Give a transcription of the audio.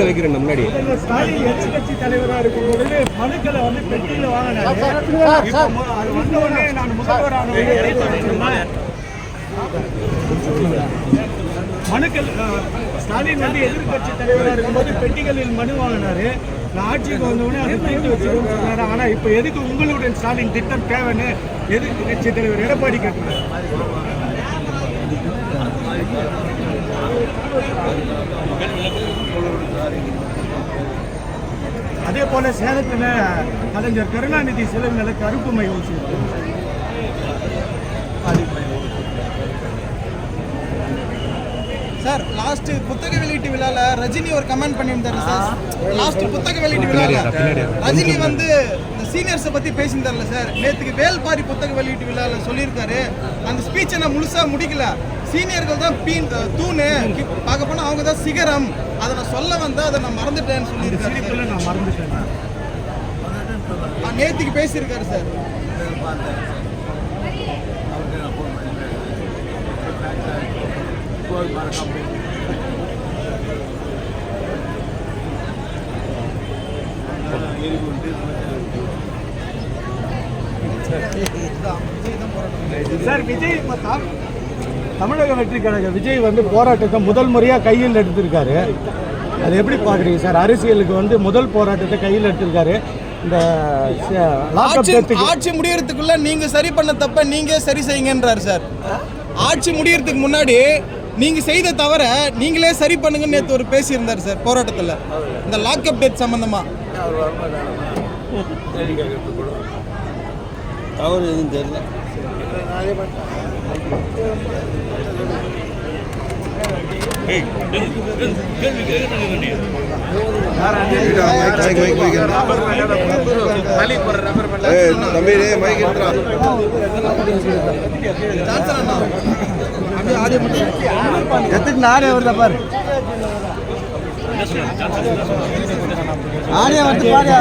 வைக்கிறேன் முன்னாடி கட்சி தலைவராக இருக்கும் பொழுது மனுக்களை வந்து பெட்டியில வாங்கினாரு. நான் முதல்வரான மனுக்கள் ஸ்டாலின் வந்து எதிர்கட்சி தலைவராக இருக்கும்போது பெட்டிகளில் மனு வாங்கினாரு. நான் ஆட்சிக்கு வந்தோடனே அதை தூக்கி வச்சிருக்கோம்னு சொன்னாரு. ஆனா இப்ப எதுக்கு உங்களுடைய ஸ்டாலின் திட்டம் தேவைன்னு எதிர்கட்சி தலைவர் எடப்பாடி கேட்கிறார். அதே போல சேலத்துல கலைஞர் கருணாநிதி சிலை மேல கருப்பு மை சார். லாஸ்ட் புத்தக வெளியீட்டு விழால ரஜினி ஒரு கமெண்ட் பண்ணியிருந்தாரு சார். லாஸ்ட் புத்தக வெளியீட்டு விழால ரஜினி வந்து இந்த சீனியர்ஸை பத்தி பேசியிருந்தார்ல சார். நேற்றுக்கு வேல்பாரி புத்தக வெளியீட்டு விழால சொல்லியிருக்காரு. அந்த ஸ்பீச்சை நான் முழுசா முடிக்கல. சீனியர்கள் தான் தூணு, பார்க்க போனா அவங்க தான் சிகரம். அதை நான் சொல்ல வந்தா அதை நான் மறந்துட்டேன்னு சொல்லியிருக்காரு. நான் மறந்துட்டேன். நேற்றுக்கு பேசியிருக்காரு சார். சார் விஜய் தமிழக வெற்றி கழக விஜய் வந்து போராட்டத்தை முதல் முறையாக கையில் எடுத்திருக்காரு. அது எப்படி பார்க்குறீங்க சார்? அரசியலுக்கு வந்து முதல் போராட்டத்தை கையில் எடுத்திருக்காரு. இந்த ஆட்சி முடியறதுக்குள்ள நீங்க சரி பண்ண தப்ப நீங்க சரி செய்யுங்கன்றாரு சார். ஆட்சி முடியறதுக்கு முன்னாடி நீங்க செய்த தவிர நீங்களே சரி பண்ணுங்கன்னு நேற்று ஒரு பேசியிருந்தார் சார் போராட்டத்தில். இந்த லாக்அப் டெத் சம்பந்தமா தவறு எதுவும் தெரியல. நானே வருதா பாரு. ஆனே வந்து பாரு.